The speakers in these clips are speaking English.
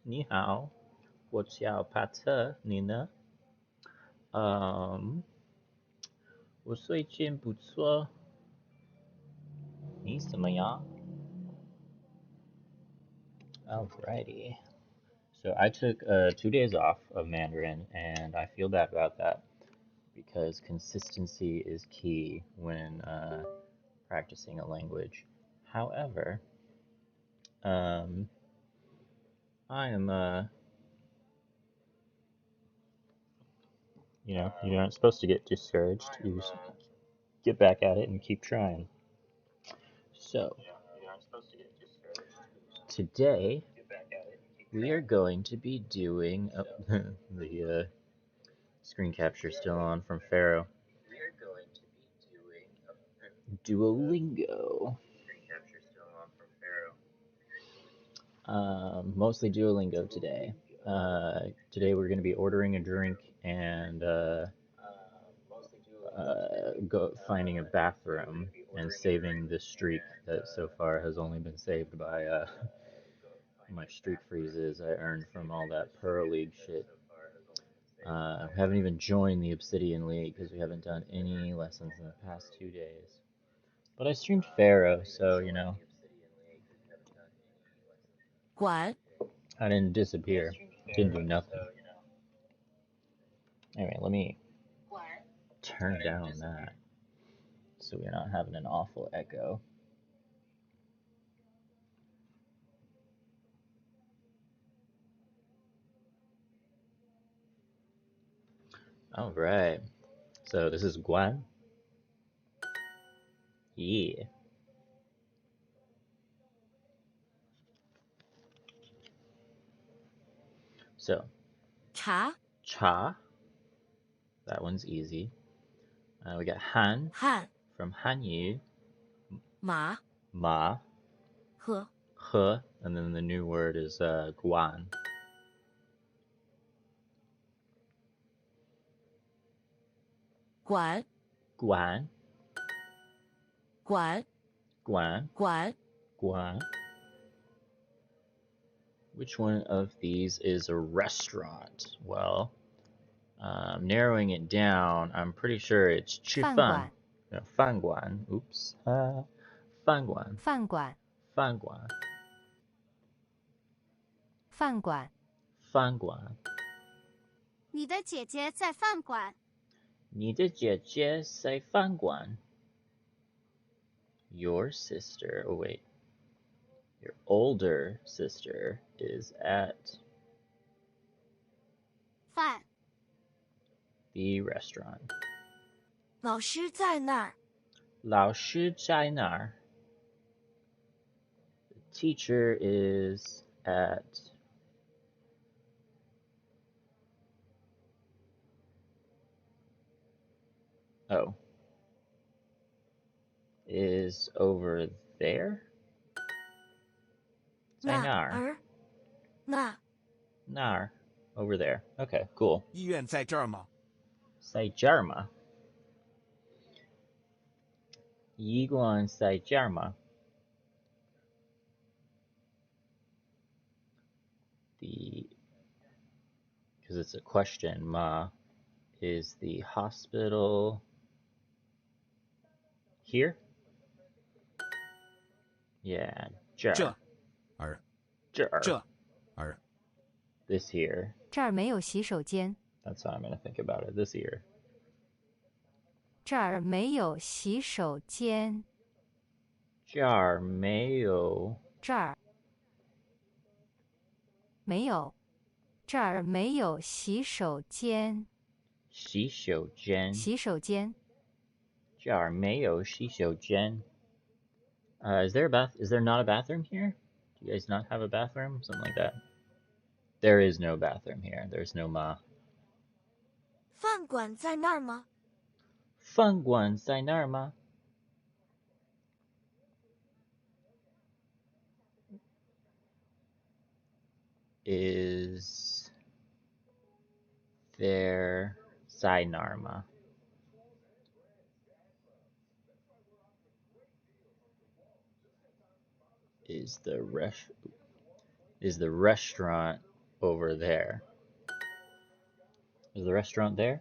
你好，我叫帕特，你呢？嗯，我最近不错，你怎么样？Alrighty. So I took 2 days off of Mandarin, and I feel bad about that because consistency is key when practicing a language. However, um, I am, you aren't supposed to get discouraged. You just get back at it and keep trying. So, today we are going to be doing the screen capture still on from Pharaoh. Duolingo. Mostly Duolingo today. Today we're going to be ordering a drink and go finding a bathroom and saving this streak that so far has only been saved by my streak freezes I earned from all that Pearl League shit. Haven't even joined the Obsidian League because we haven't done any lessons in the past 2 days. But I streamed Pharaoh, so What? I didn't disappear. Didn't do nothing. Anyway, let me turn down that so we're not having an awful echo. All right. So this is Guan. Yeah. So Cha? cha. That one's easy. We got Han Han? from Hanyu. Ma? Ma. He? He. And then the new word is Guan. Guan? Guan. Guan? Guan. Guan? Guan. Which one of these is a restaurant? Well, narrowing it down, I'm pretty sure it's 吃饭. 饭馆 No, 饭馆. Oops. 饭馆.饭馆饭馆.饭馆饭馆.你的姐姐在饭馆。你的姐姐在饭馆. Your sister, oh wait, your older sister is at 饭 the restaurant. 老师在那儿。老师在哪儿? The teacher is at oh, is over there? 在那哪儿?儿那那儿 over there. Okay, cool. 医院在这儿吗？在这儿吗? 医馆在这儿吗? The because it's a question, ma, is the hospital here? Yeah, 这这儿.儿这儿.这儿 This here. 这儿没有洗手间， That's how I'm gonna think about it. This here. 这儿没有洗手间，这儿没有这儿没有，这儿没有洗手间，洗手间.洗手间这儿没有洗手间. Is there not a bathroom here? Do you guys not have a bathroom? Something like that. There is no bathroom here. There's no ma. 饭馆在那儿吗？饭馆在那儿吗? Is there 在哪儿吗? Is the restaurant over there. Is the restaurant there?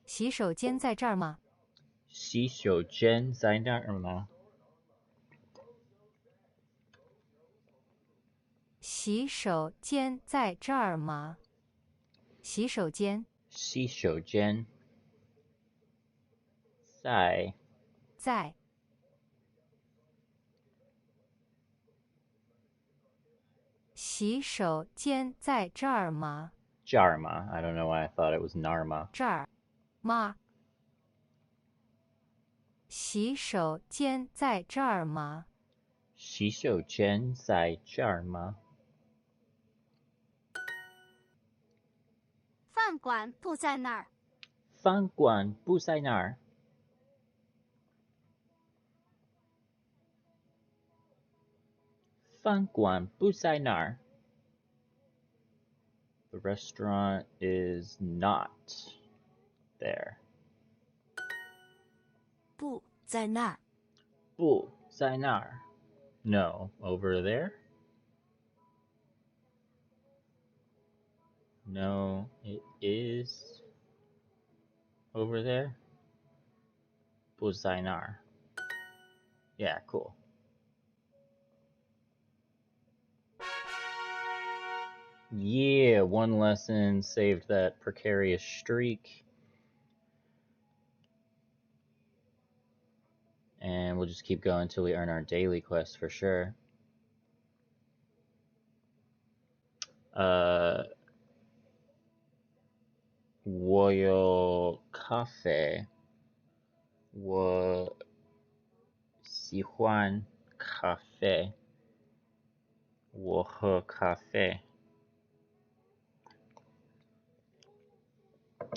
洗手间在这儿吗？洗手间在那儿吗？洗手间在这儿吗？洗手间洗手间在在洗手间在这儿吗？这儿吗？ I don't know why I thought it was Narma. 这儿吗？洗手间在这儿吗？洗手间在这儿吗？饭馆不在那儿。饭馆不在那儿。饭馆不在那儿。The restaurant is not there. 不在那儿。不在那儿。No, over there? No, it is over there. 不在那儿. Yeah, cool. Yeah, one lesson saved that precarious streak. And we'll just keep going until we earn our daily quest for sure. 我有咖啡。我喜欢咖啡。我喝咖啡.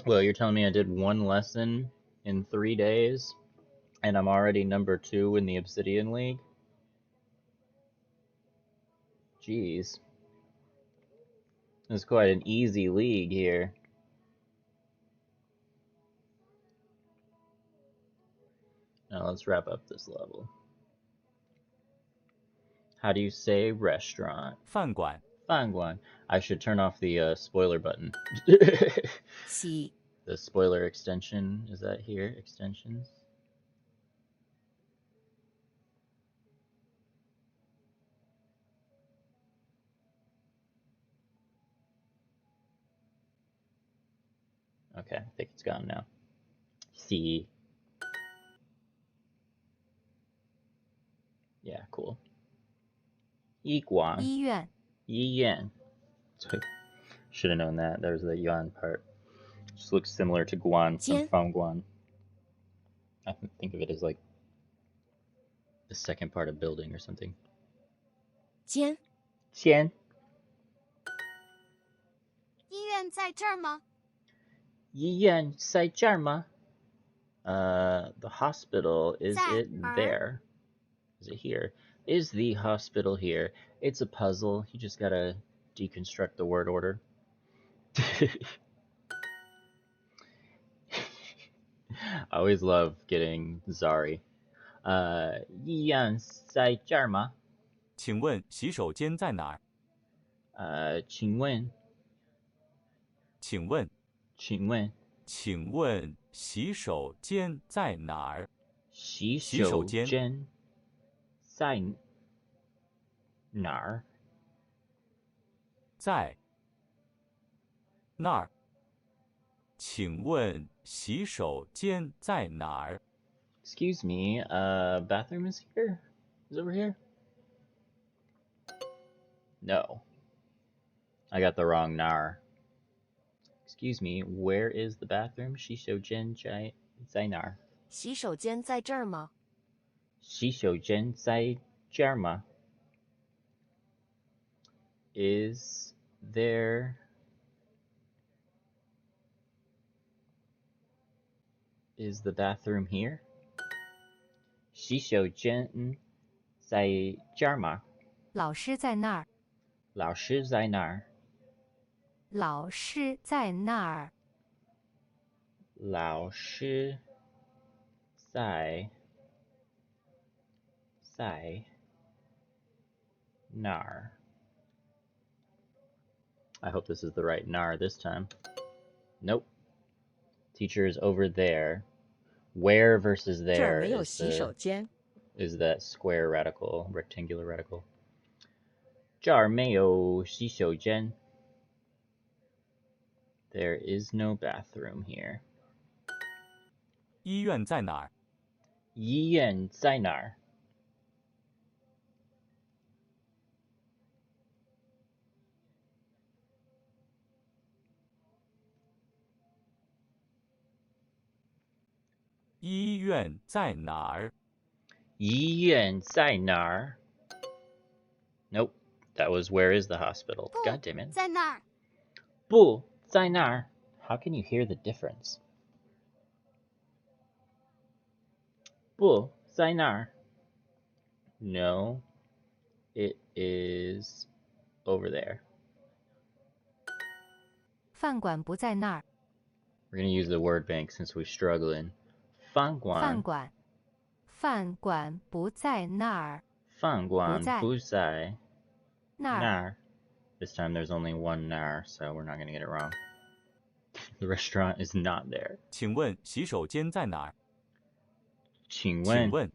Well, you're telling me I did one lesson in 3 days, and I'm already number 2 in the Obsidian League? Jeez. It's quite an easy league here. Now let's wrap up this level. How do you say restaurant? 饭馆 饭馆. I should turn off the spoiler button. 洗 The spoiler extension, is that here? Extensions? Okay, I think it's gone now. C. Yeah, cool. 医馆.医院医院. Should have known that. There's the yuan part. Just looks similar to Guan from Jian. Fangguan. I think of it as like the second part of building or something. 间 Qian. 医院在这儿吗？医院在这儿吗? The hospital, is 在 it 儿 there? Is it here? Is the hospital here? It's a puzzle. You just gotta deconstruct the word order. I always love getting Zari. 医院在这儿吗?请问洗手间在哪儿？请问请问请问请问洗手间在哪儿？洗洗手间间在哪儿？在那儿。请问洗手间在哪儿？ Excuse me, bathroom is here? Is over here? No. I got the wrong nar. Excuse me, where is the bathroom? 洗手间在哪儿？洗手间在这儿吗？洗手间在这儿吗? Is there is the bathroom here? 洗手间在这儿吗？老师在那儿，老师在哪儿？老师在那儿，老师在哪儿 I hope this is the right nar this time. Nope. Teacher is over there. Where versus 这儿 there 没有洗手间。 is that square radical, rectangular radical. 这儿没有洗手间. There is no bathroom here. 医院在哪儿？医院在哪儿？医院在哪儿？医院在哪儿？ Nope. That was where is the hospital? 不 God damn it. 在那儿。不在那儿. How can you hear the difference? 不在那儿. No, it is over there. 饭馆不在那儿。 We're going to use the word bank since we're struggling. 饭馆饭馆，饭馆不在那儿。饭馆不在不在那儿。那儿. This time there's only one nar, so we're not going to get it wrong. The restaurant is not there. 请问洗手间在哪儿？请请问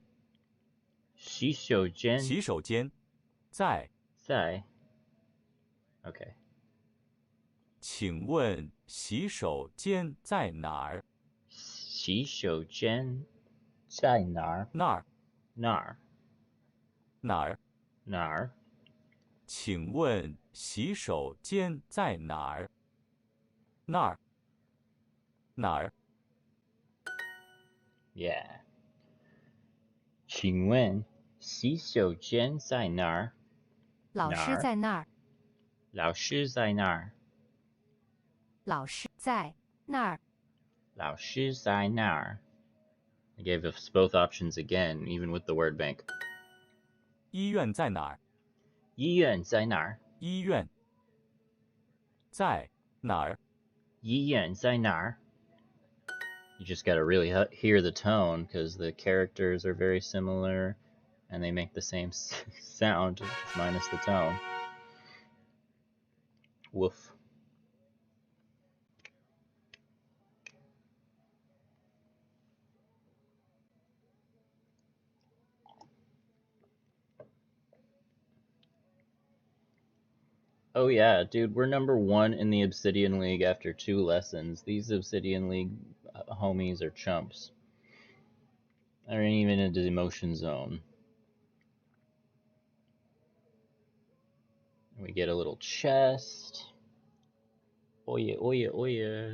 洗手间洗手间在？在 Okay. 请问洗手间在哪儿？洗手间在哪儿？那儿哪儿？哪儿？哪儿？请问洗手间在哪儿？那儿哪儿？ Yeah. 请问洗手间在哪儿？老师在那儿。老师在哪儿？老师在那儿。老师在哪儿？ I gave us both options again, even with the word bank. 医院在哪儿？医院在哪儿？医院在哪儿？医院在哪儿？ You just gotta really hear the tone because the characters are very similar and they make the same sound, minus the tone. Woof. Oh yeah, dude, we're number 1 in the Obsidian League after 2 lessons. These Obsidian League homies are chumps. They're even into the emotion zone. We get a little chest. Oh yeah, oh yeah, oh yeah.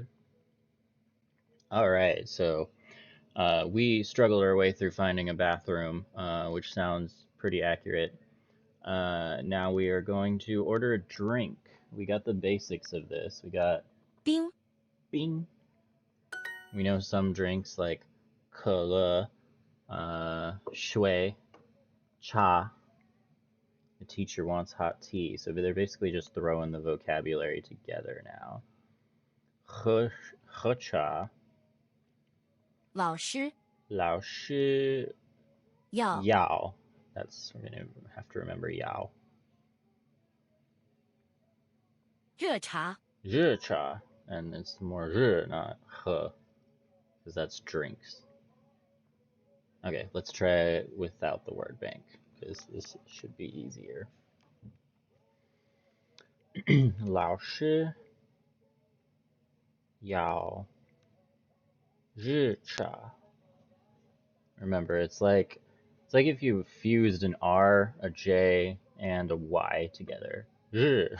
Alright, so we struggled our way through finding a bathroom, which sounds pretty accurate. Now we are going to order a drink. We got the basics of this. We got 冰 bing. We know some drinks like 可乐, shui, cha. The teacher wants hot tea. So they're basically just throwing the vocabulary together now. 喝茶. 老师老师要 Yao. That's, we're gonna have to remember Yao. 热茶 热茶, and it's more 热, not 喝, because that's drinks. Okay, let's try it without the word bank, because this should be easier. 老师要热茶. Remember, it's like if you fused an R, a J, and a Y together. 热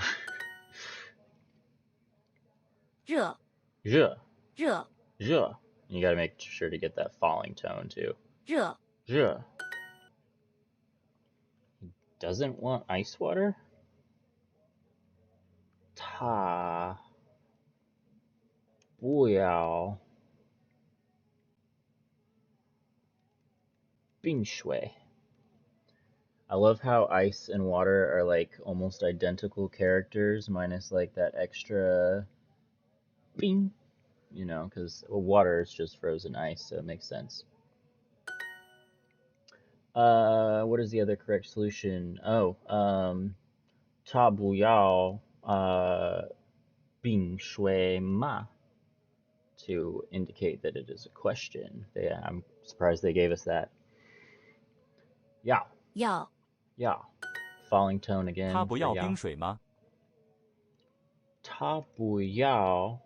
热热热 热. You gotta make sure to get that falling tone too. 热 热. Doesn't want ice water? 他不要冰水. I love how ice and water are like almost identical characters, minus like that extra bing, you know, because water is just frozen ice, so it makes sense. What is the other correct solution? Oh, 他不要 shui ma to indicate that it is a question. I'm surprised they gave us that. Yao. 要 Yao. Falling tone 他 again 不 for 要 yao. 冰水吗？他不要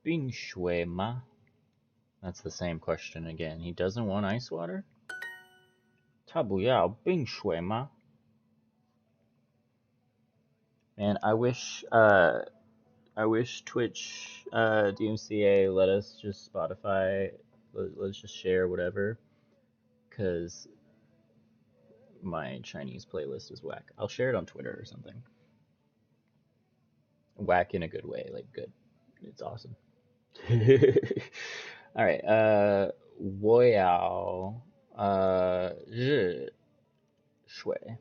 冰水吗? That's the same question again. He doesn't want ice water? 他不要冰水吗? Man, I wish Twitch, DMCA let us just Spotify, let's just share whatever, because my Chinese playlist is whack. I'll share it on Twitter or something. Whack in a good way, like good. It's awesome. All right, 我要日水.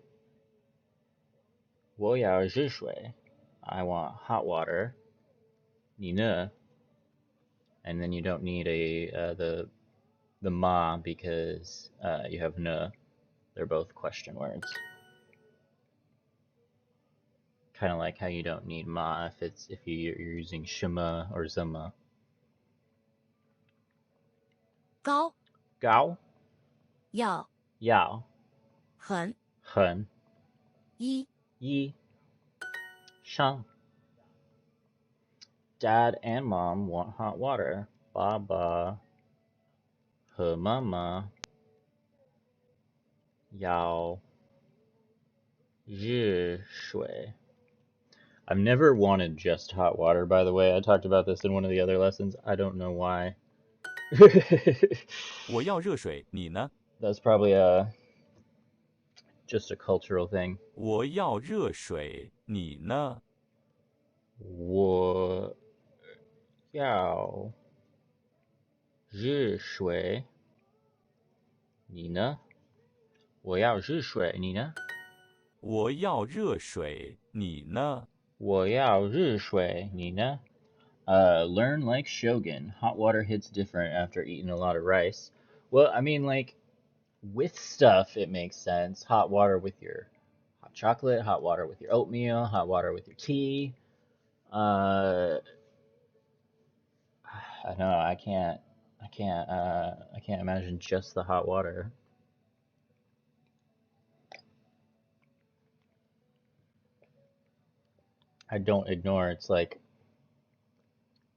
我要日水. I want hot water. 你呢? And then you don't need the ma because you have ne. They're both question words. Kind of like how you don't need ma if you're using shima or zama. 高 Gao, 要 yao, 很 hen, 一 yi, shang. Dad and mom want hot water. Baba, her mama, yao, 日水. I've never wanted just hot water, by the way. I talked about this in one of the other lessons. I don't know why. 我要热水，你呢？ That's probably just a cultural thing. 我要热水，你呢？我要日水，你呢？我要日水，你呢？我要热水，你呢？我要日水，你呢？Learn like Shogun. Hot water hits different after eating a lot of rice. Well, I mean, like, with stuff, it makes sense. Hot water with your hot chocolate, hot water with your oatmeal, hot water with your tea. I don't know. I can't imagine just the hot water. I don't ignore its like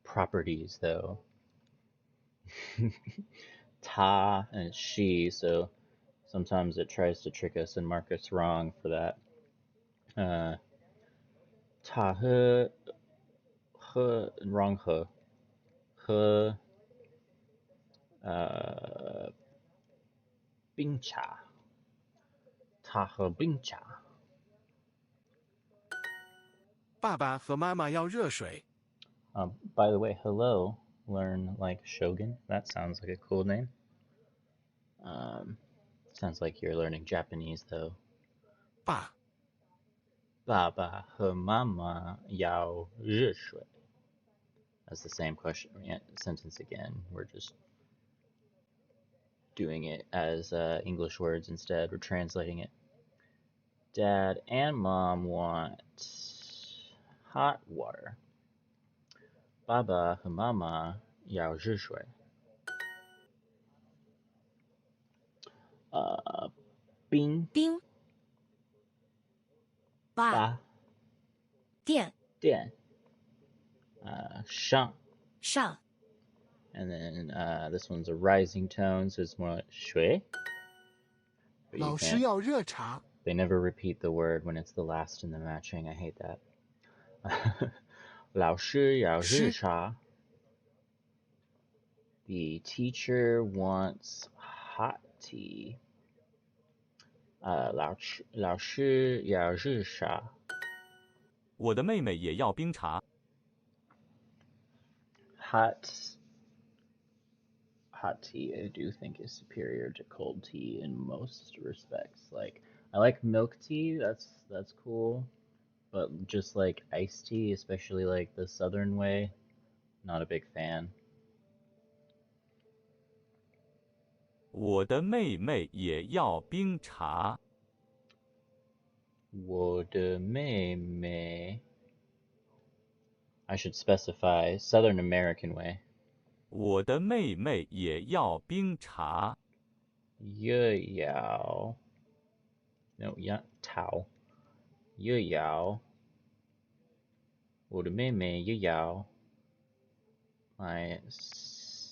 properties though. Ta and it's she, so sometimes it tries to trick us and mark us wrong for that. Ta he wrong he 冰茶，他喝冰茶。爸爸和妈妈要热水。By the way, hello. Learn like Shogun. That sounds like a cool name. Sounds like you're learning Japanese though. 爸爸爸和妈妈要热水. That's the same question sentence again. We're just doing it as English words instead. We're translating it. Dad and mom want hot water. 爸爸和妈妈要热水。冰冰吧电电上 上 and then this one's a rising tone, so it's more like 水. But you 老师 can't. 要热茶。 They never repeat the word when it's the last in the matching. I hate that. 老师要热茶. The teacher wants hot tea. 老师要热茶. 我的妹妹也要冰茶。 Hot tea, I do think, is superior to cold tea in most respects. Like, I like milk tea, that's cool, but just like iced tea, especially like the southern way, not a big fan. 我的妹妹也要冰茶。我的妹妹 I should specify Southern American way. 我的妹妹也要冰茶。Ye yao. No, ya tao. Ye yao. 我的妹妹也要. My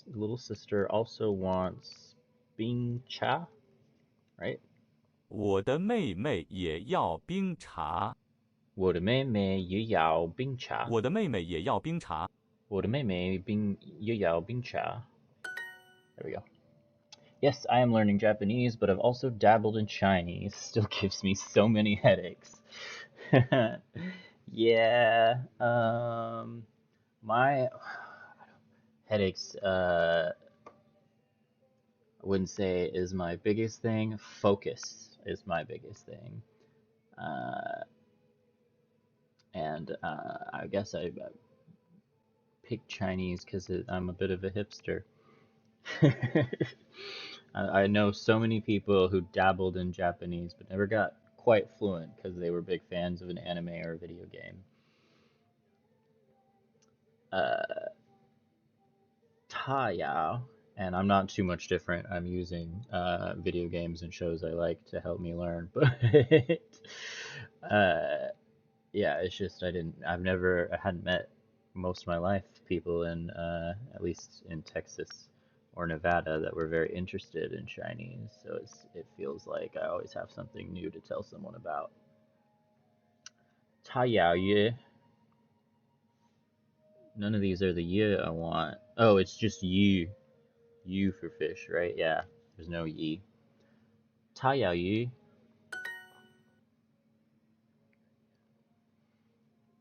little sister also wants Bing Cha, right? 我的妹妹也要冰茶。我的妹妹也要冰茶。我的妹妹也要冰茶。我的妹妹也要冰茶. There we go. Yes, I am learning Japanese, but I've also dabbled in Chinese. Still gives me so many headaches. Yeah, my headaches, I wouldn't say is my biggest thing. Focus is my biggest thing. And I guess I picked Chinese because I'm a bit of a hipster. I know so many people who dabbled in Japanese but never got quite fluent because they were big fans of an anime or a video game. Tayao, and I'm not too much different. I'm using video games and shows I like to help me learn, but yeah, it's just I hadn't met most of my life people in at least in Texas or Nevada that were very interested in Chinese, so it feels like I always have something new to tell someone about. 他邀约. None of these are the ye I want. Oh, it's just you. You for fish, right? Yeah, there's no yi. 他邀约.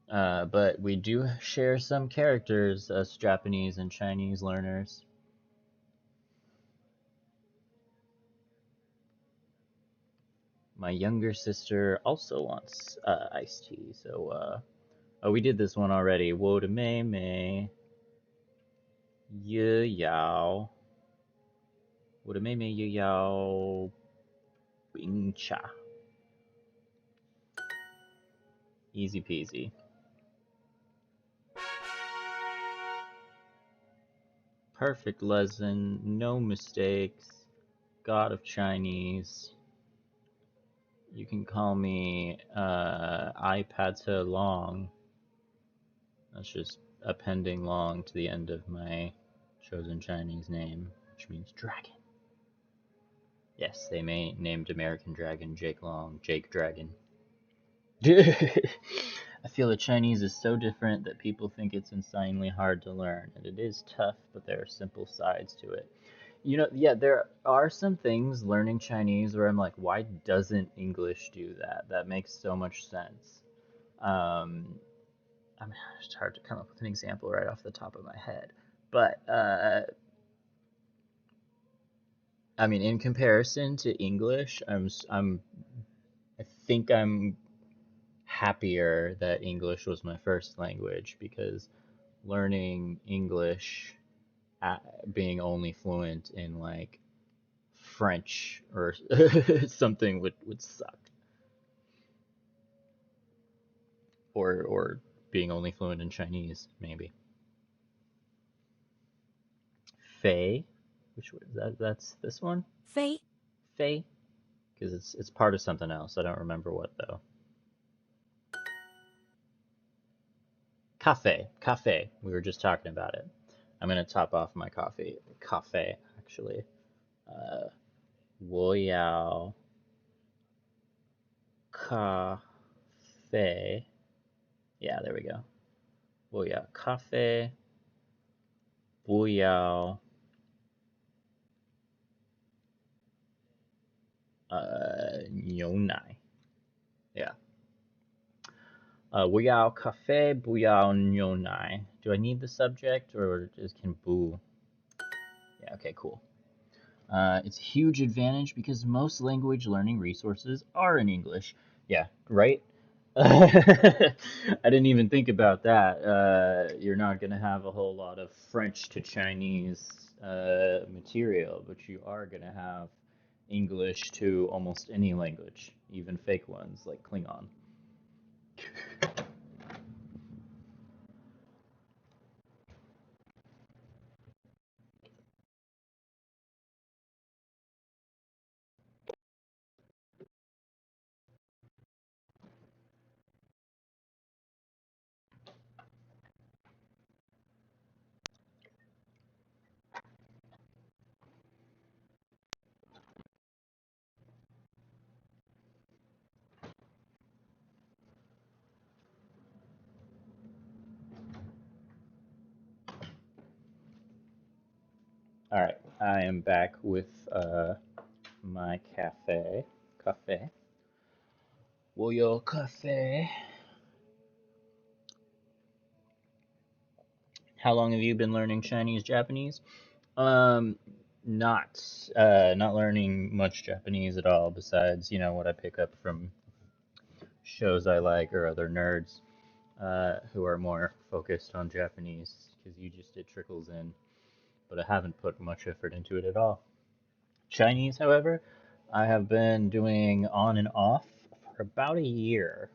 But we do share some characters, us Japanese and Chinese learners. My younger sister also wants iced tea, so oh, we did this one already. 我的妹妹也要冰茶. Easy peasy. Perfect lesson, no mistakes. God of Chinese. You can call me iPata Long. That's just appending long to the end of my chosen Chinese name, which means dragon. Yes, they named American Dragon Jake Long, Jake Dragon. I feel that Chinese is so different that people think it's insanely hard to learn, and it is tough, but there are simple sides to it. Yeah, there are some things learning Chinese where I'm like, why doesn't English do that? That makes so much sense. I mean, it's hard to come up with an example right off the top of my head, but I mean, in comparison to English, I think I'm happier that English was my first language because learning English, being only fluent in like French or something would suck. Or being only fluent in Chinese, maybe. Fei, which was that's this one? 飞 Fei? Because it's part of something else. I don't remember what though. Cafe. We were just talking about it. I'm gonna top off my coffee. Cafe, actually. 我要 cafe. Yeah, there we go. 我要 cafe. 不要 牛奶. Yeah. 我要 cafe. 不要牛奶. Do I need the subject or can 不? Yeah. Okay. Cool. It's a huge advantage because most language learning resources are in English. Yeah, right? I didn't even think about that. You're not going to have a whole lot of French to Chinese material, but you are going to have English to almost any language, even fake ones like Klingon. All right, I am back with my cafe. Cafe. 我有 cafe. How long have you been learning Chinese, Japanese? Um, not not learning much Japanese at all. Besides, you know, what I pick up from shows I like or other nerds who are more focused on Japanese. Because you just it trickles in, but I haven't put much effort into it at all. Chinese, however, I have been doing on and off for about a year,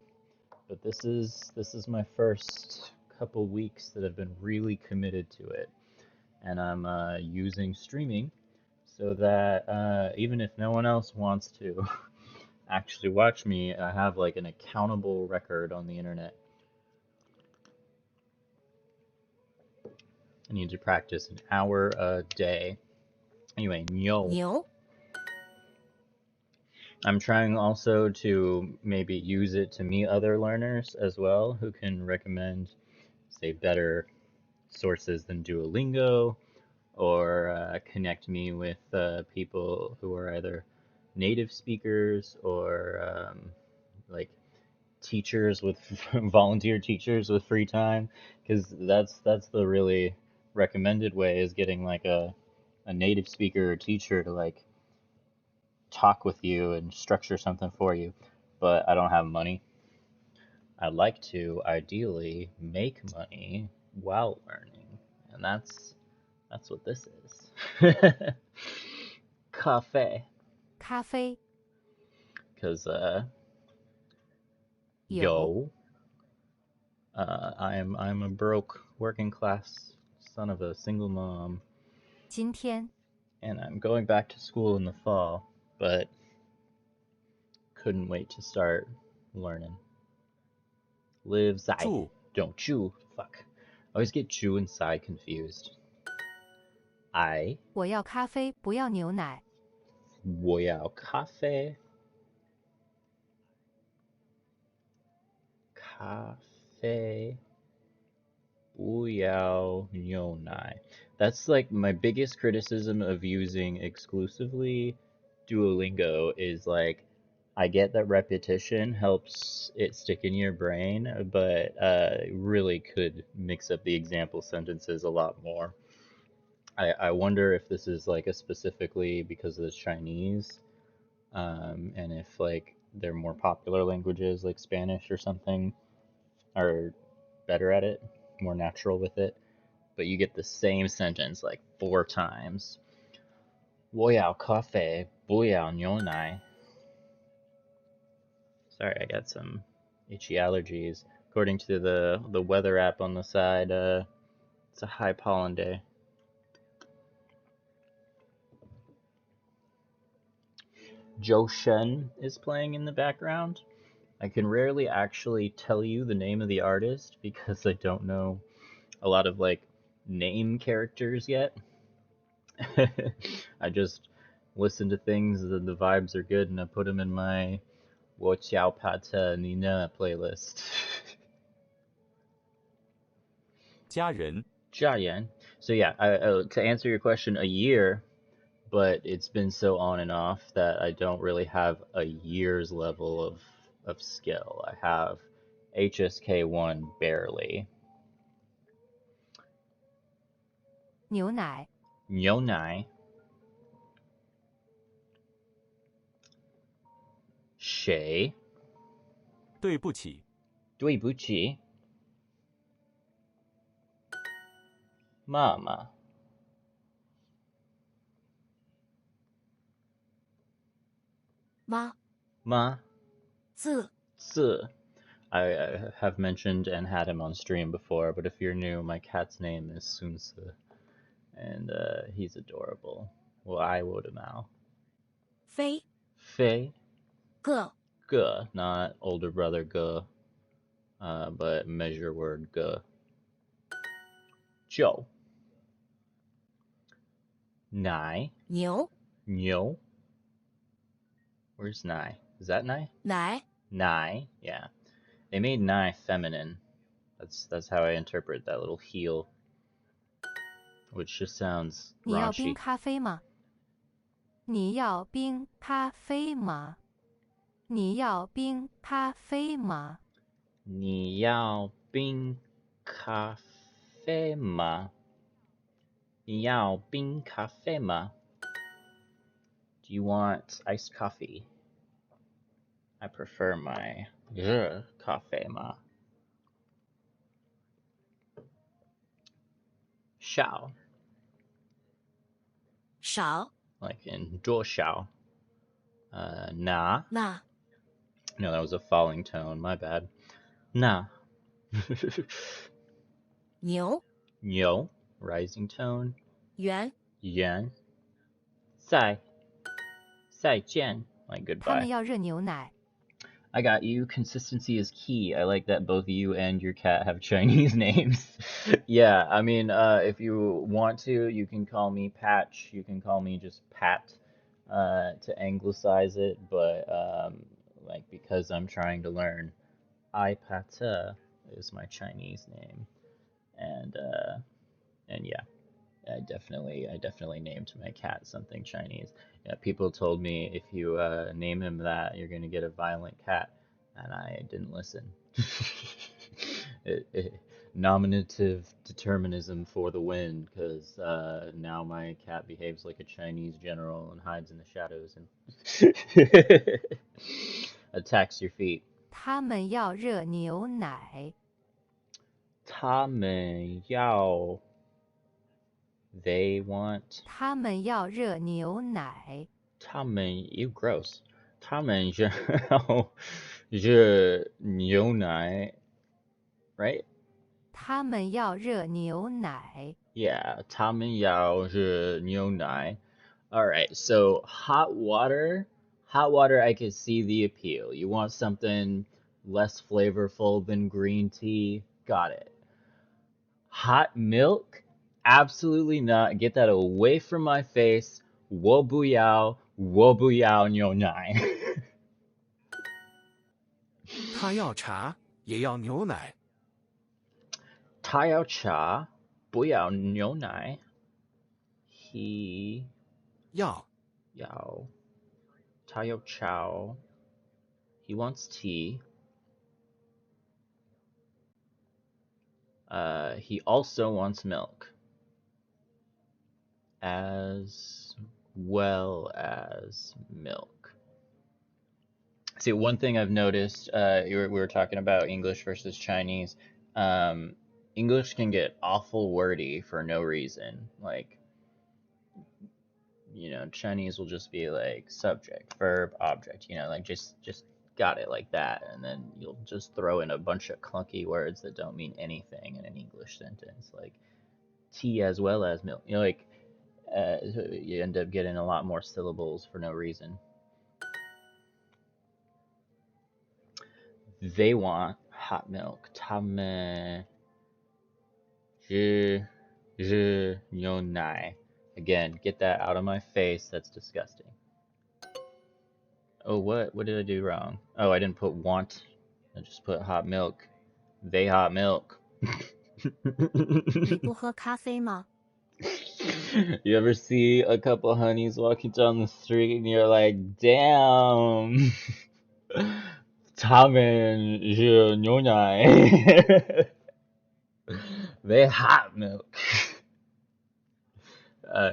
but this is my first couple weeks that I've been really committed to it, and I'm using streaming so that even if no one else wants to actually watch me, I have like an accountable record on the internet. I need to practice an hour a day. Anyway, yo. 牛 I'm trying also to maybe use it to meet other learners as well who can recommend, say, better sources than Duolingo or connect me with people who are either native speakers or like teachers with volunteer teachers with free time, because that's the really recommended way is getting like a native speaker or teacher to like talk with you and structure something for you. But I don't have money. I'd like to ideally make money while learning, and that's what this is. Cafe, 咖啡 because 有 yo, I'm a broke working class son of a single mom, 今天 and I'm going back to school in the fall, but couldn't wait to start learning. Live Zai. 住 Don't chew. Fuck. I always get chew and Sai confused. I 我要咖啡，不要牛奶。我要咖啡咖啡不要牛奶. That's like my biggest criticism of using exclusively Duolingo is like I get that repetition helps it stick in your brain, but really could mix up the example sentences a lot more. I wonder if this is like a specifically because of the Chinese, and if like they're more popular languages like Spanish or something are better at it, more natural with it. But you get the same sentence like 4 times. 我要咖啡，不要牛奶. Sorry, I got some itchy allergies. According to the weather app on the side, it's a high pollen day. Zhou Shen is playing in the background. I can rarely actually tell you the name of the artist because I don't know a lot of like name characters yet. I just listen to things and the vibes are good and I put them in my 我叫帕特尼娜 playlist. 家人 Jiayan. So yeah, to answer your question, a year, but it's been so on and off that I don't really have a year's level of skill. I have HSK1 barely. 牛奶 牛奶谁对不起对不起妈妈妈妈字 字. I have mentioned and had him on stream before, but if you're new, my cat's name is Sunse, and he's adorable. 我爱我的猫飞飞个 Ge, not older brother Ge, but measure word Ge. Joe. Nai. 牛 Nyo. Where's Nai? Is that Nai? 奶 Nai. Yeah. They made Nai feminine. That's how I interpret that little heel. which just sounds 你要冰 raunchy. 咖啡吗？你要冰咖啡吗？你要冰咖啡吗？你要冰咖啡吗？你要冰咖啡吗？ Do you want iced coffee? I prefer my 热咖啡嘛。少 少 like in 多少 na. 那 No, that was a falling tone. My bad. Na. 牛 Yo, rising tone. 圆 Yan. 再见 like 他们 goodbye. 要热牛奶。I got you. Consistency is key. I like that both you and your cat have Chinese names. Yeah, I mean, if you want to, you can call me Patch. You can call me just Pat, to anglicize it. But like because I'm trying to learn, I Pata is my Chinese name, and yeah, I definitely named my cat something Chinese. Yeah, people told me if you name him that, you're gonna get a violent cat, and I didn't listen. Nominative determinism for the win, because now my cat behaves like a Chinese general and hides in the shadows and attacks your feet. 他们要热牛奶。他们要 They want 他们要热牛奶。他们 you gross. 他们要热牛奶 right? 他们要热牛奶。Yeah, 他们要热牛奶. All right, so hot water. Hot water, I can see the appeal. You want something less flavorful than green tea? Got it. Hot milk? Absolutely not. Get that away from my face. 我不要牛奶. 他要茶也要牛奶。他要茶，不要牛奶. He 要要他要茶. He wants tea. He also wants milk. As well as milk. See, one thing I've noticed, we were talking about English versus Chinese. English can get awful wordy for no reason. Like, Chinese will just be like subject, verb, object, like just got it like that. And then you'll just throw in a bunch of clunky words that don't mean anything in an English sentence, like tea as well as milk. You end up getting a lot more syllables for no reason. They want hot milk. 他们热牛奶. Again, get that out of my face. That's disgusting. Oh, what did I do wrong? Oh, I didn't put want. I just put hot milk. They hot milk. 你不喝咖啡吗？ You ever see a couple honeys walking down the street and you're like, damn, 他们热牛奶. They hot milk.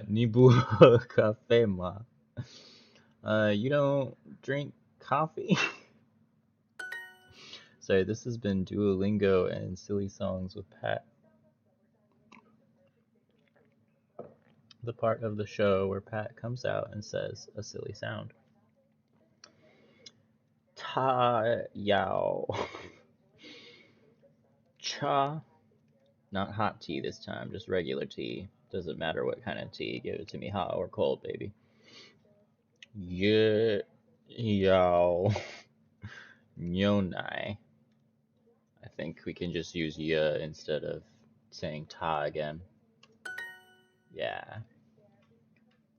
你不喝咖啡吗? You don't drink coffee? Sorry, this has been Duolingo and Silly Songs with Pat. The part of the show where Pat comes out and says a silly sound. 他要 cha. Not hot tea this time, just regular tea. Doesn't matter what kind of tea. Give it to me hot or cold, baby. 也要牛奶. I think we can just use ya instead of saying ta again. Yeah.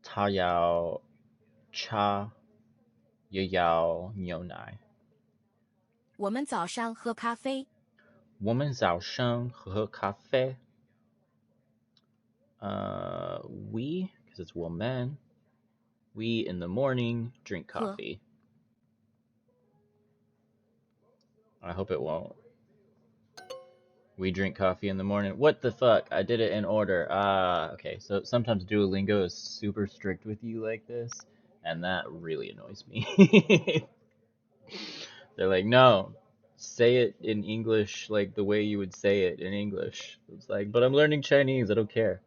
他要茶也要牛奶. 我们早上喝咖啡。我们早上喝咖啡. We, because it's 我们. We in the morning drink 喝 coffee. I hope it won't. We drink coffee in the morning. What the fuck? I did it in order. Okay. So sometimes Duolingo is super strict with you like this, and that really annoys me. They're like, no, say it in English like the way you would say it in English. It's like, but I'm learning Chinese. I don't care.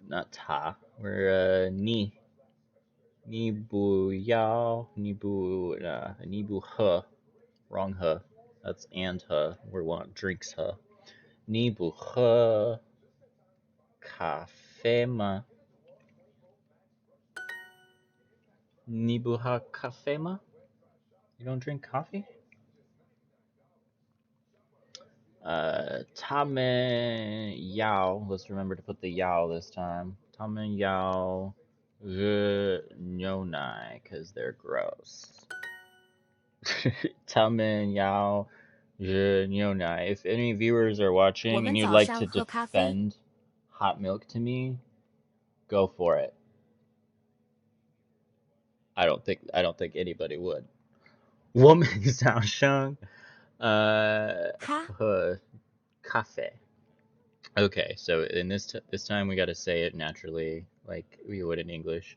Not ta. We're ni. Ni bu yao. Ni bu he. Wrong he. That's and he. We want drinks he. Ni bu he cafe ma. Ni bu ha cafe ma? You don't drink coffee? Tamen yao. Let's remember to put the yao this time. Tamen yao nai, because they're gross. Tamen yao nai. If any viewers are 我 watching 们 and you'd 早 like 上 to 喝咖啡， defend hot milk to me, go for it. I don't think anybody would. 我们早上咖 喝咖啡. Okay, so in this time we got to say it naturally, like we would in English.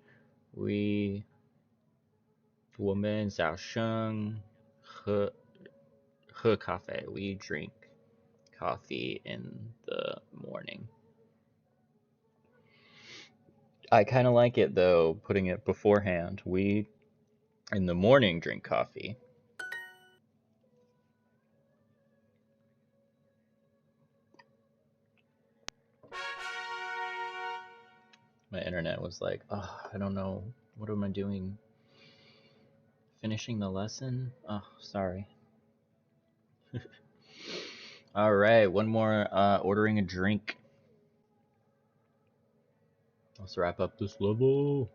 我们早上喝咖啡. We drink coffee in the morning. I kind of like it though, putting it beforehand. We in the morning drink coffee. My internet was like, oh, I don't know. What am I doing? Finishing the lesson? Oh, sorry. All right, one more ordering a drink. Let's wrap up this level.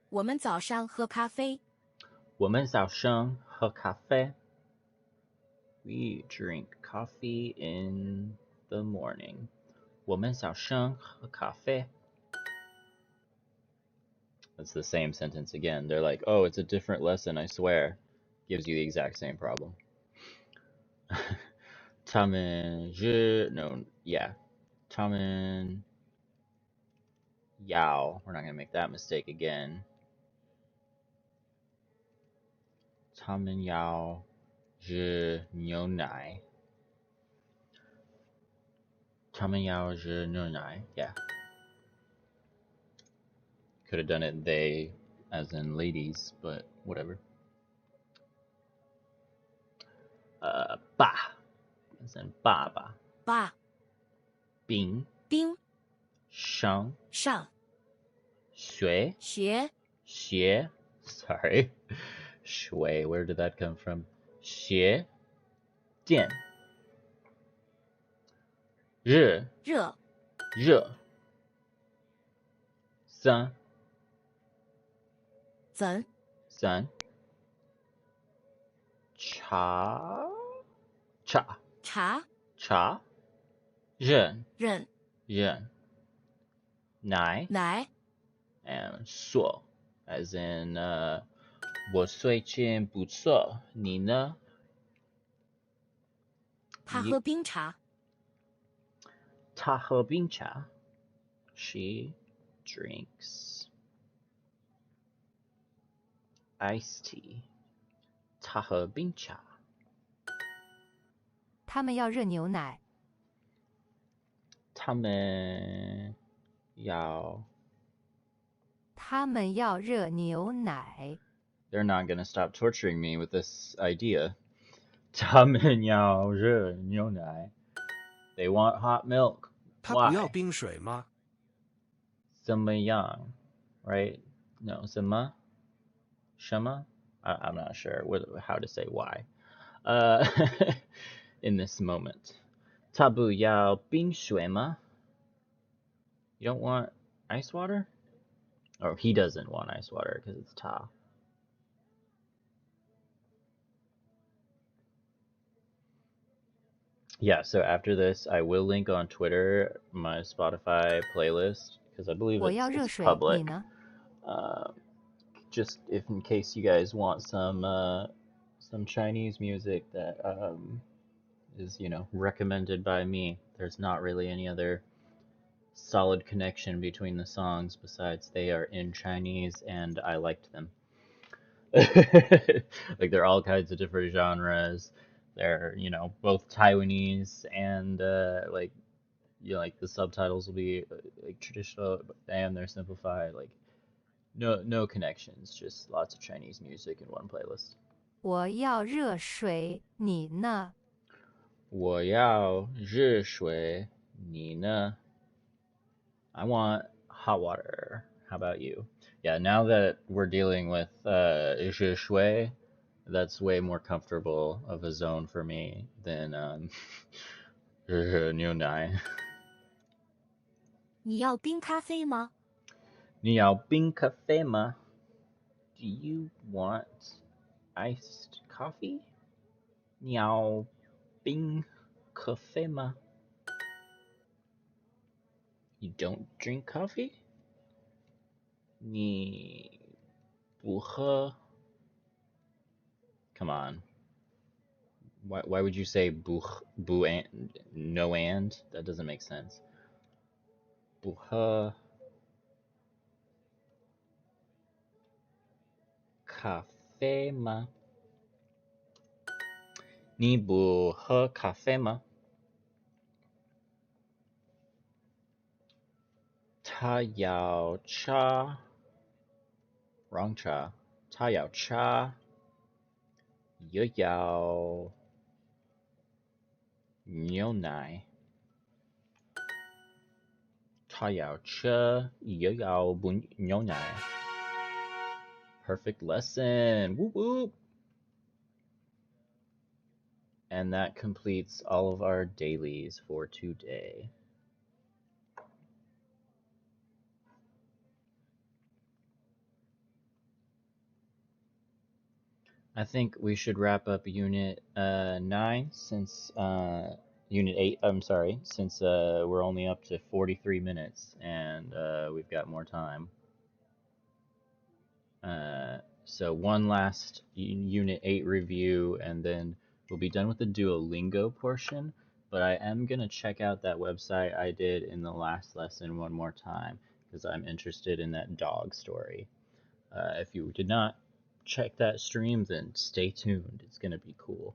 我们早上喝咖啡，我们早上喝咖啡. We drink coffee in the morning. 我们早上喝咖啡. That's the same sentence again. They're like, oh, it's a different lesson, I swear. Gives you the exact same problem. 他们要, we're not going to make that mistake again. 他们要喝牛奶. 他们要喝牛奶. Yeah. Could have done it they as in ladies, but whatever. 爸 as in 爸爸. 爸冰冰上上学学 sorry 学 where did that come from? 学电热热三怎茶认认奶奶 and 说 as in 我最近不错你呢他喝冰茶，她喝冰茶 she drinks iced tea 她喝冰茶他们要热牛奶。他们要热牛奶。They're not gonna stop torturing me with this idea. 他们要热牛奶 They want hot milk. 他不要 Why? 冰水吗？怎么样 Right? No, 什么 I'm not sure how to say why. In this moment. 他不要冰水吗 You don't want ice water? Or he doesn't want ice water because it's ta. Yeah, so after this, I will link on Twitter my Spotify playlist because I believe 我要 it's 热 it's 水，你 public. 呢？ Just if in case you guys want some Chinese music that is recommended by me. There's not really any other solid connection between the songs besides they are in Chinese and I liked them. Like they're all kinds of different genres. They're both Taiwanese and like the subtitles will be like traditional and they're simplified. Like no connections, just lots of Chinese music in one playlist. 我要热水，你呢？我要热水，你呢? I want hot water. How about you? Yeah, now that we're dealing with 热水, that's way more comfortable of a zone for me than 牛奶.你要冰咖啡吗？你要冰咖啡吗? Do you want iced coffee? 你要冰咖啡吗? You don't drink coffee? 你不喝? Come on. Why would you say boo and no and? That doesn't make sense. 不喝咖啡吗? 你不喝咖啡吗? 他要茶 Wrong 茶. 他要茶也要牛奶. 他要茶也要不牛奶. Perfect lesson. Whoop whoop. And that completes all of our dailies for today. I think we should wrap up Unit 9 since Unit 8. I'm sorry, since we're only up to 43 minutes and we've got more time. So one last Unit 8 review, and then we'll be done with the Duolingo portion. But I am gonna check out that website I did in the last lesson one more time because I'm interested in that dog story. If you did not check that stream, then stay tuned. It's gonna be cool.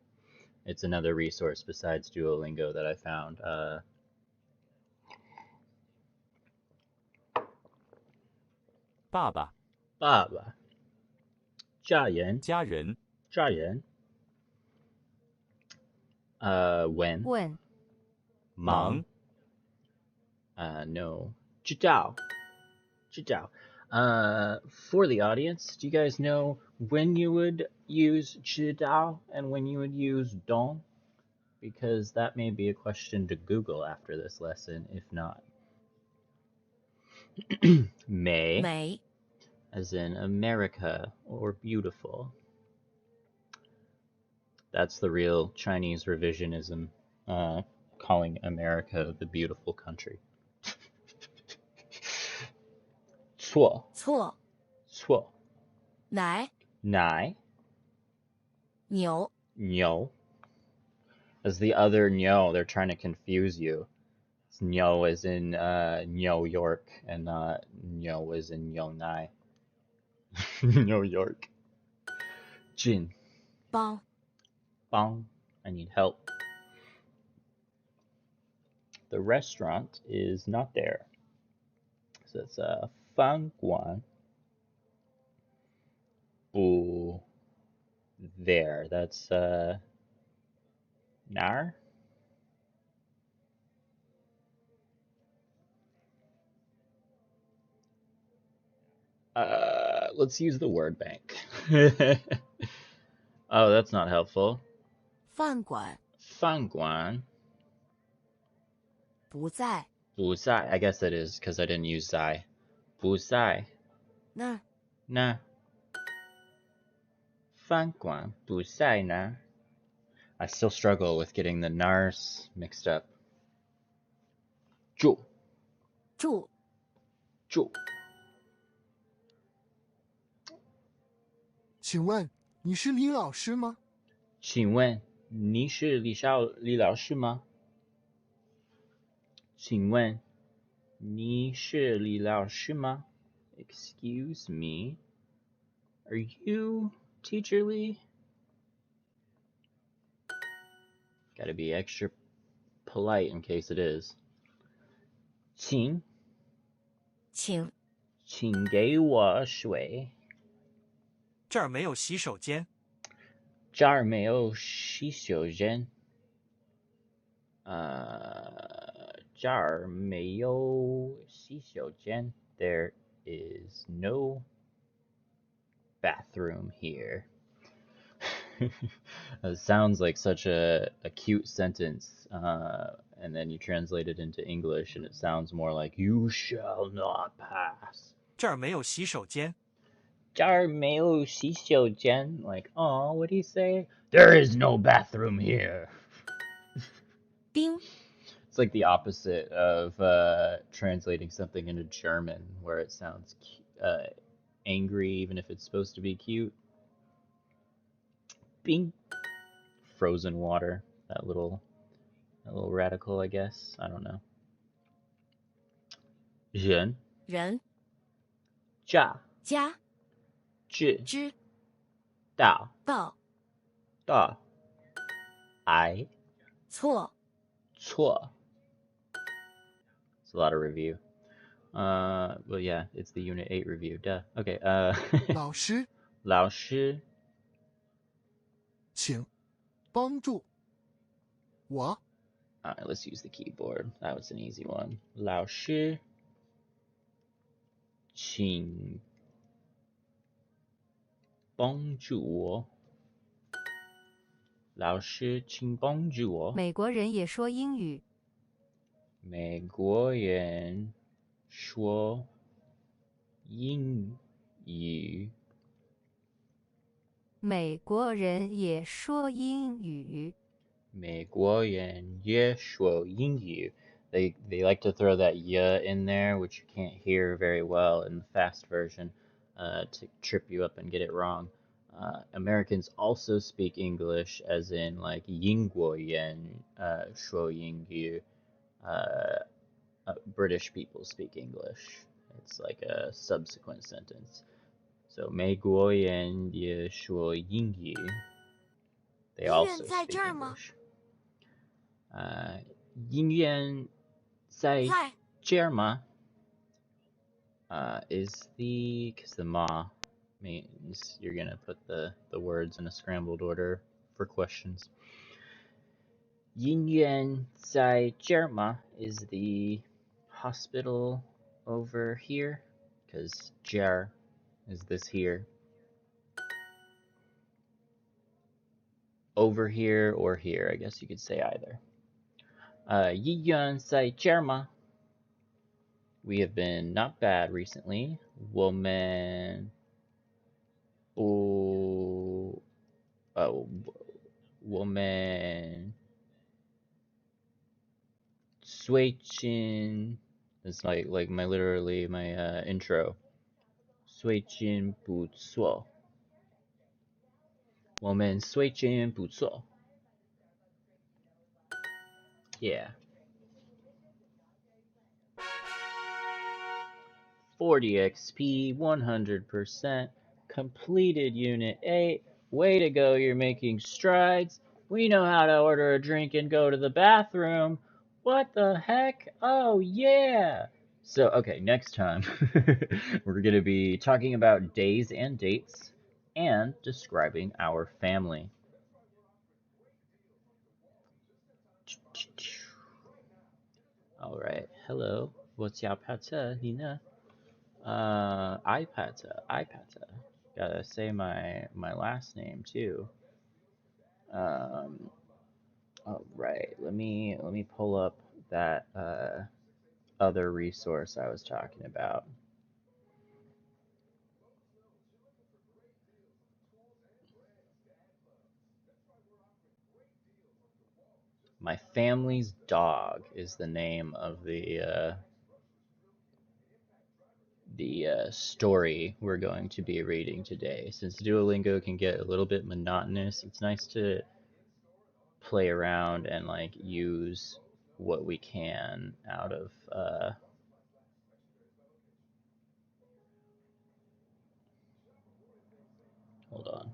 It's another resource besides Duolingo that I found. 爸爸、爸爸、家人、家人、家人。when 问 mom. 忙、 No. 知道. 知道. For the audience, do you guys know when you would use 知道 and when you would use 懂? Because that may be a question to Google after this lesson, if not. 美 美 as in America or beautiful. That's the real Chinese revisionism, calling America the beautiful country. 错错错奶奶牛牛 as the other 牛, they're trying to confuse you. It's 牛 as in New York and not 牛 as in 牛奶. New York. Jin. 帮 Bong. I need help. The restaurant is not there. So it's Fang Guan. Bu. There. That's Nar. Let's use the word bank. Oh, that's not helpful. 饭馆 Fang Guan. 不在 Bu Sai. I guess that is because I didn't use Sai. Bu Sai. 那儿 Na. Fang Guan. Bu Sai na. I still struggle with getting the nars mixed up. 住住住，请问你是李老师吗？请问你是李老师吗？请问你是李老师吗？ Excuse me, are you Teacher Lee? Gotta be extra polite in case it is. 请给我水。这儿没有洗手间。这儿没有洗手间。这儿没有洗手间。There is no bathroom here. It sounds like such a cute sentence, and then you translate it into English, and it sounds more like "You shall not pass." 这儿没有洗手间。这儿没有洗手间. Like, oh, what do you say? There is no bathroom here. 冰 It's like the opposite of translating something into German, where it sounds angry even if it's supposed to be cute. Bing. Frozen water. That little radical, I guess. I don't know. 人人家家知知道道的爱错错. It's a lot of review. Well, yeah, it's the Unit 8 review. Duh. Okay. 老师，老师，请帮助我 Alright, let's use the keyboard. That was an easy one. 老师，请帮助我。老师，请帮助我。美国人也说英语。美国人说英语。美国人也说英语。美国人也说英语. They like to throw that "ya" in there, which you can't hear very well in the fast version, to trip you up and get it wrong. Americans also speak English, as in like 英国人说英语. British people speak English. It's like a subsequent sentence. So 美国人也说英语. They 医 also 院在 speak 这儿吗？ English. 医院在在。这儿吗? Is because the ma means you're gonna put the words in a scrambled order for questions. 医院在这儿吗? Is the hospital over here? Because 这儿 is this here. Over here or here, I guess you could say either. 医院在这儿吗? We have been not bad recently. 我们不我们最近 it's like my literally my intro. 最近不错. 我们最近不错. Yeah. 40 XP, 100%, completed Unit 8. Way to go, you're making strides. We know how to order a drink and go to the bathroom. What the heck? Oh, yeah! So, okay, next time we're going to be talking about days and dates and describing our family. Alright, hello. What's your pata, Nina? Ipata. Gotta say my last name too. All right. Let me pull up that other resource I was talking about. My family's dog is the name of the story we're going to be reading today. Since Duolingo can get a little bit monotonous, it's nice to play around and like use what we can out of hold on.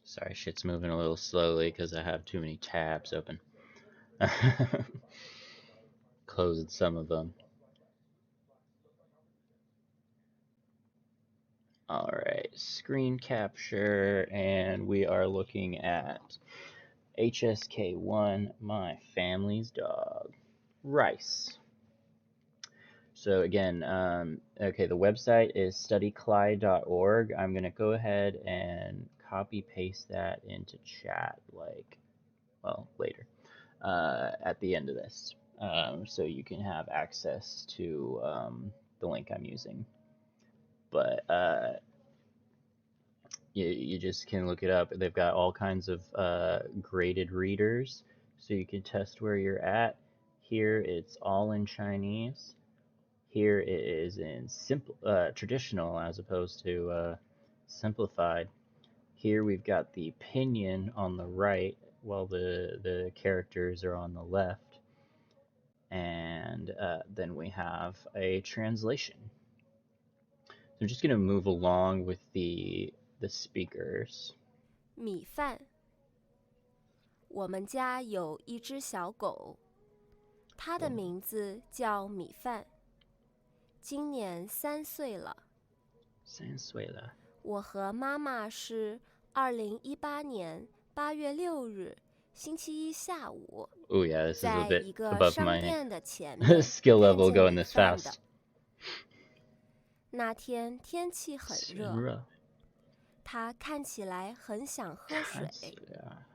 Sorry, shit's moving a little slowly because I have too many tabs open. Closed some of them. Alright, screen capture, and we are looking at HSK1, my family's dog. Rice. So again, okay, the website is studyclyde.org. I'm going to go ahead and copy paste that into chat, like, well, later, at the end of this, so you can have access to the link I'm using. But you just can look it up. They've got all kinds of graded readers, so you can test where you're at. Here it's all in Chinese. Here it is in traditional as opposed to simplified. Here we've got the pinyin on the right while the characters are on the left. And then we have a translation. So I'm just going to move along with the speakers. 米饭。我们家有一只小狗，它的名字叫米饭。今年3岁了。3岁了。我和妈妈是2018年8月6日星期一下午， Oh yeah, this is a 在 bit 一个 above 商 my 店的前面 skill 看 level 见 going 米 this 饭的。 fast. 那天天气很热，它看起来很想喝水。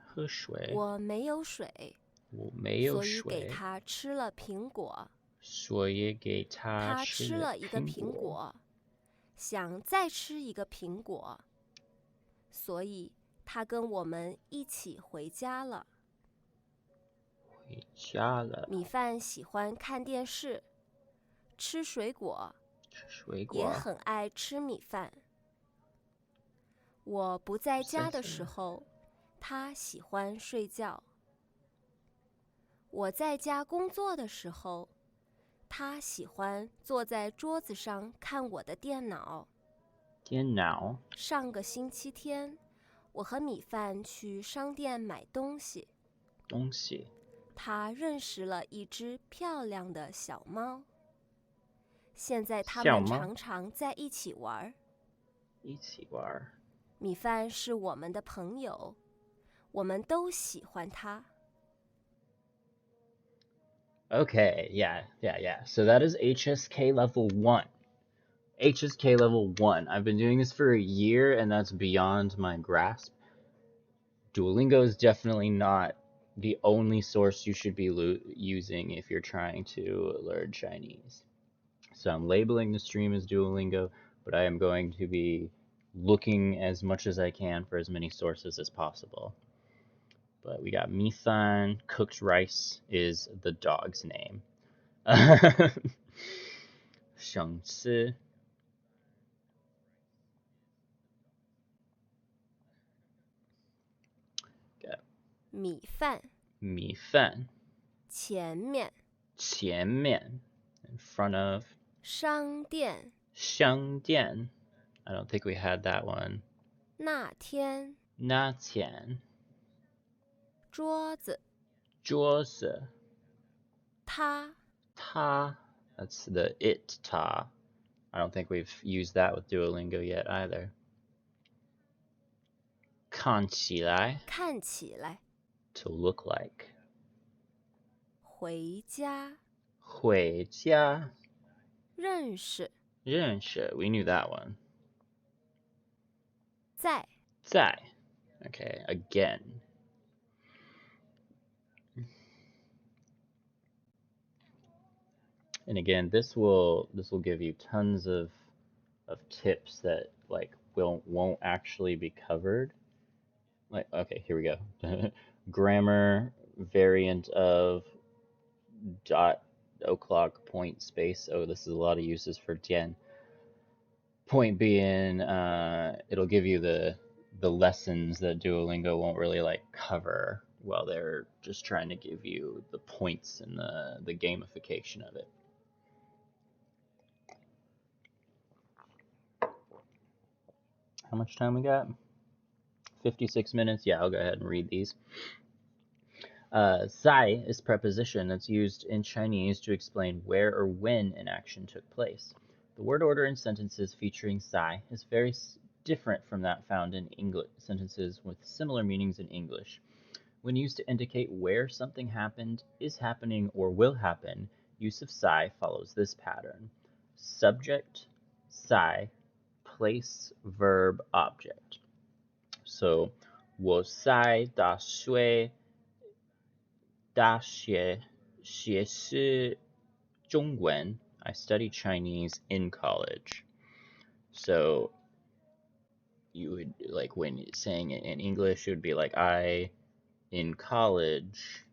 喝水。我没有水，我没有水，所以给它吃了苹果。所以给它吃了一个苹果，想再吃一个苹果，所以他跟我们一起回家了。回家了。米饭喜欢看电视，吃水果，也很爱吃米饭。我不在家的时候，他喜欢睡觉。我在家工作的时候，他喜欢坐在桌子上看我的电脑。上个星期天，我和米饭去商店买东西。他认识了一只漂亮的小猫。现在他们常常在一起玩。米饭是我们的朋友，我们都喜欢他。Okay, yeah. So that is HSK level 1. HSK level 1. I've been doing this for a year, and that's beyond my grasp. Duolingo is definitely not the only source you should be using if you're trying to learn Chinese. So I'm labeling the stream as Duolingo, but I am going to be looking as much as I can for as many sources as possible. But we got Mifan, cooked rice is the dog's name. Shengci. Got 米饭。米饭。前面。前面. In front of. 商店。商店. I don't think we had that one. 那天。那天. 桌子。桌子。他。That's the it ta. I don't think we've used that with Duolingo yet either. 看起来. To look like. 回家. 回家. 认识. We knew that one. 在. Okay, again. And again, this will give you tons of tips that like won't actually be covered. Like, okay, here we go. Grammar variant of dot o'clock point space. Oh, this is a lot of uses for Tian. Point being, it'll give you the lessons that Duolingo won't really like cover while they're just trying to give you the points and the gamification of it. How much time we got? 56 minutes. Yeah, I'll go ahead and read these. Zai is preposition that's used in Chinese to explain where or when an action took place. The word order in sentences featuring zai is very different from that found in English sentences with similar meanings in English. When used to indicate where something happened, is happening, or will happen, use of zai follows this pattern. Subject, zai, place, verb, object. So, 我在大学学习中文. I study Chinese in college. So you would, like, when saying it in English, it would be like, I, in college,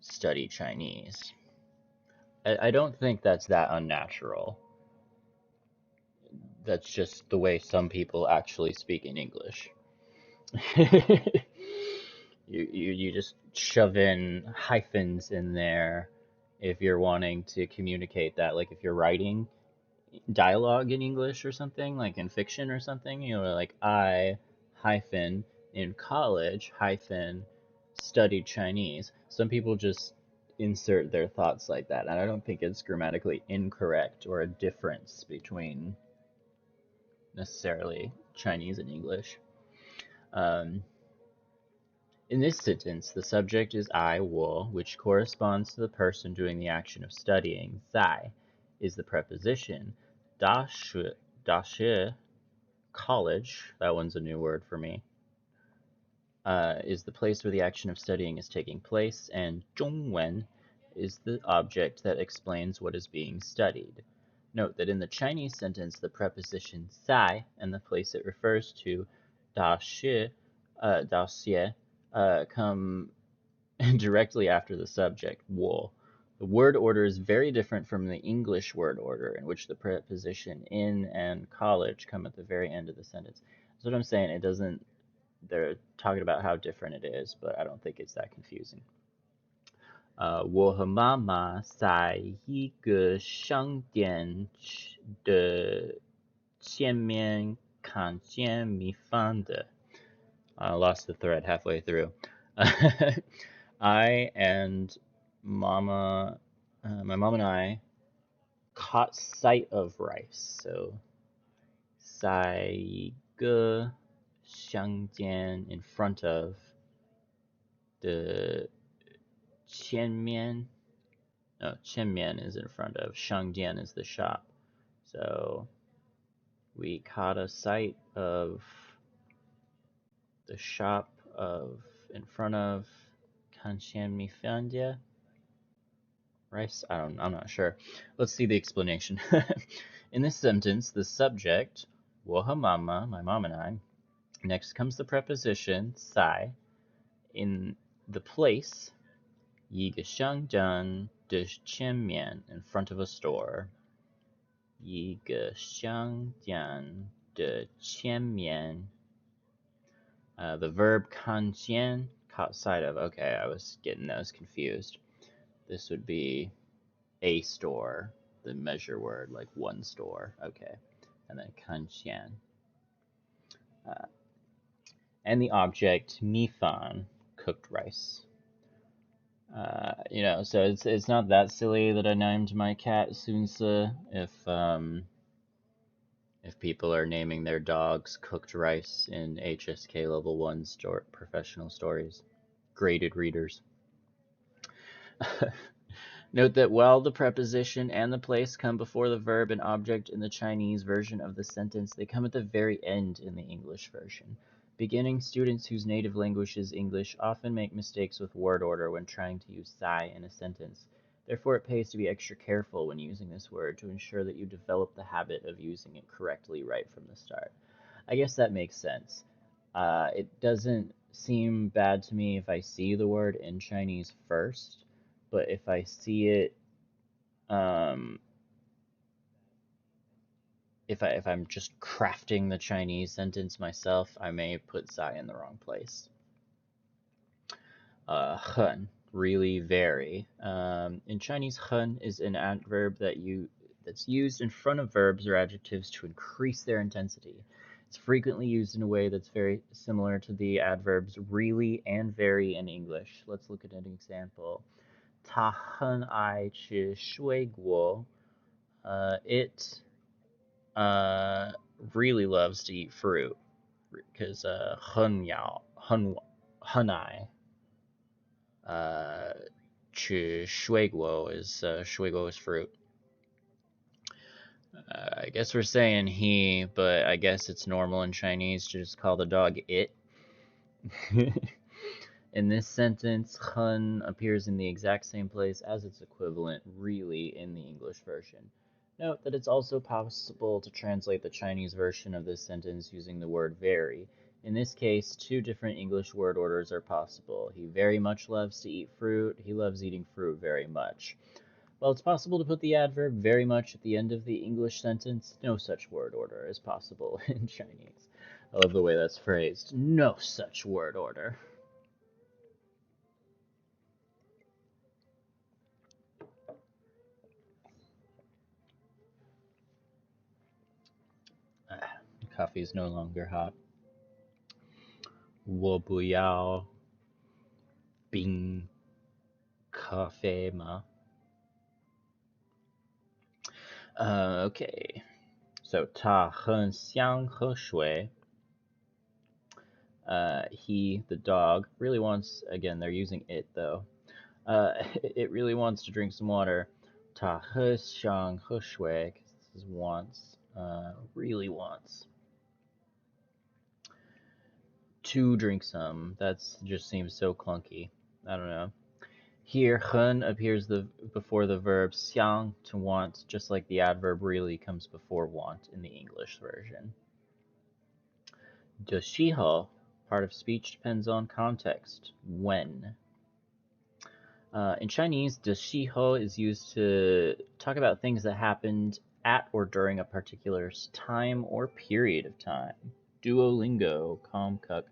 study Chinese. I don't think that's that unnatural. That's just the way some people actually speak in English. You just shove in hyphens in there if you're wanting to communicate that. Like if you're writing dialogue in English or something, like in fiction or something, you know, like I hyphen in college hyphen studied Chinese. Some people just insert their thoughts like that, and I don't think it's grammatically incorrect or a difference between necessarily Chinese and English. In this sentence, the subject is I, 我, which corresponds to the person doing the action of studying. 在 is the preposition. 大学, college, that one's a new word for me, is the place where the action of studying is taking place, and 中文 is the object that explains what is being studied. Note that in the Chinese sentence, the preposition 在 and the place it refers to, 大学, come directly after the subject, 我. The word order is very different from the English word order, in which the preposition in and college come at the very end of the sentence. That's what I'm saying. It doesn't. They're talking about how different it is, but I don't think it's that confusing. 我和妈妈在一个商店的前面看见米饭的. I lost the thread halfway through. I and Mama, my mom and I caught sight of rice. So, 在一个商店 in front of the 前面. No, 前面 is in front of. 商店 is the shop. So, we caught a sight of the shop of in front of 看见米饭的 rice? I'm not sure. Let's see the explanation. In this sentence, the subject, 我和妈妈, my mom and I. Next comes the preposition, 在. In the place, 一个商店的前面, in front of a store. 一个商店的前面. The verb 看见, caught sight of. Okay, I was getting those confused. This would be a store, the measure word, like one store. Okay. And then 看见. And the object 米饭, cooked rice. You know, so it's not that silly that I named my cat Sunsa if people are naming their dogs cooked rice in HSK level 1 professional stories. Graded readers. Note that while the preposition and the place come before the verb and object in the Chinese version of the sentence, they come at the very end in the English version. Beginning students whose native language is English often make mistakes with word order when trying to use 在 in a sentence. Therefore, it pays to be extra careful when using this word to ensure that you develop the habit of using it correctly right from the start. I guess that makes sense. It doesn't seem bad to me if I see the word in Chinese first, but if I see it, if I'm just crafting the Chinese sentence myself, I may put "zai" in the wrong place. 很, really, very. In Chinese, 很 is an adverb that's used in front of verbs or adjectives to increase their intensity. It's frequently used in a way that's very similar to the adverbs really and very in English. Let's look at an example. 他很爱吃水果. It really loves to eat fruit because 很爱吃水果 is 水果 is fruit. I guess we're saying he, but I guess it's normal in Chinese to just call the dog it. In this sentence, 很 appears in the exact same place as its equivalent really in the English version. Note that it's also possible to translate the Chinese version of this sentence using the word very. In this case, two different English word orders are possible. He very much loves to eat fruit. He loves eating fruit very much. While it's possible to put the adverb very much at the end of the English sentence, no such word order is possible in Chinese. I love the way that's phrased. No such word order. Coffee is no longer hot. 我不要冰咖啡吗? Okay. So 他很想喝水. He, the dog, really wants, again, they're using it though. It really wants to drink some water. 他很想喝水, because this is wants, really wants to drink some. That just seems so clunky. I don't know. Here, 很 appears before the verb 想, to want, just like the adverb really comes before want in the English version. 的时候, part of speech depends on context. When. In Chinese, 的时候 is used to talk about things that happened at or during a particular time or period of time. Duolingo, Comcuck.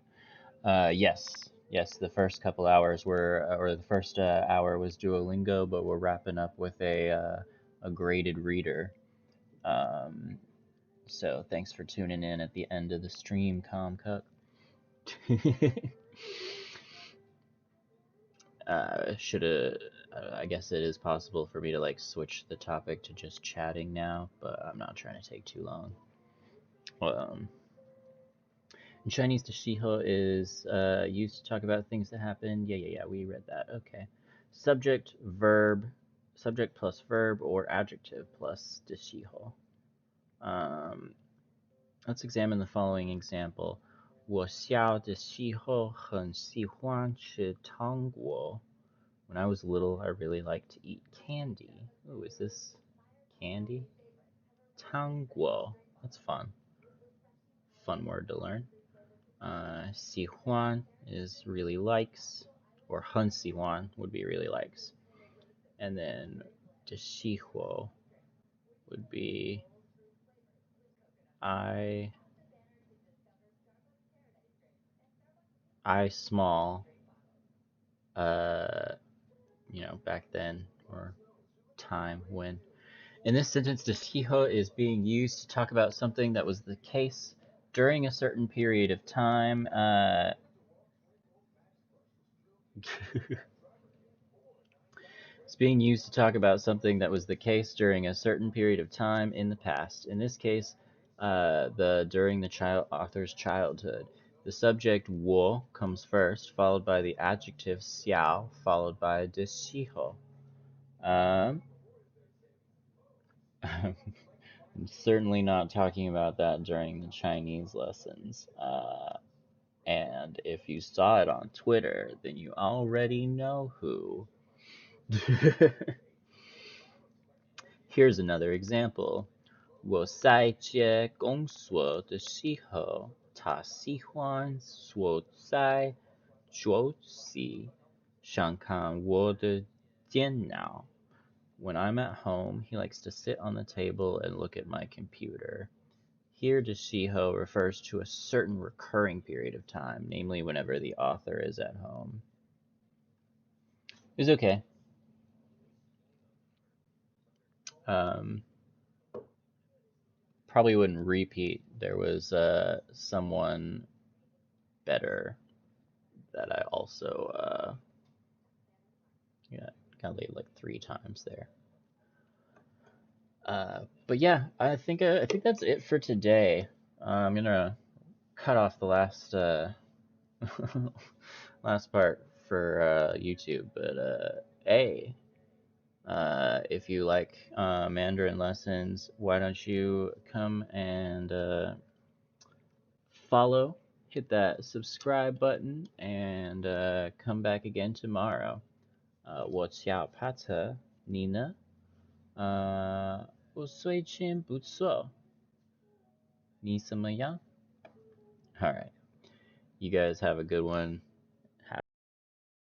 Yes, the first couple hours were, or the first hour was Duolingo, but we're wrapping up with a graded reader. So thanks for tuning in at the end of the stream, Comcuck. I guess it is possible for me to like switch the topic to just chatting now, but I'm not trying to take too long. In Chinese, 的时候 is used to talk about things that happened. Yeah, we read that. Okay. Subject, verb, subject plus verb, or adjective plus 的时候. Let's examine the following example. 我小的时候很喜欢吃糖果. When I was little, I really liked to eat candy. Ooh, is this candy? 糖果. That's fun. Fun word to learn. 喜欢 is really likes, or 很喜欢 would be really likes. And then 的时候 would be I small, back then, or time when. In this sentence, 的时候 is being used to talk about something that was the case during a certain period of time. It's being used to talk about something that was the case during a certain period of time in the past. In this case, during the author's childhood. The subject 我 comes first, followed by the adjective 小, followed by 的时候. I'm certainly not talking about that during the Chinese lessons. And if you saw it on Twitter, then you already know who. Here's another example. 我在接工作的时候，他喜欢坐在桌子上看我的电脑。When I'm at home, he likes to sit on the table and look at my computer. Here, deshiho refers to a certain recurring period of time, namely whenever the author is at home. It's okay. Probably wouldn't repeat. There was someone better that I also got laid like 3 times there. But yeah, I think that's it for today. I'm gonna cut off the last last part for YouTube, but hey, if you like Mandarin lessons, why don't you come and follow, hit that subscribe button, and come back again tomorrow. 我叫帕特，你呢？我最近不错，你怎么样？All right. You guys have a good one.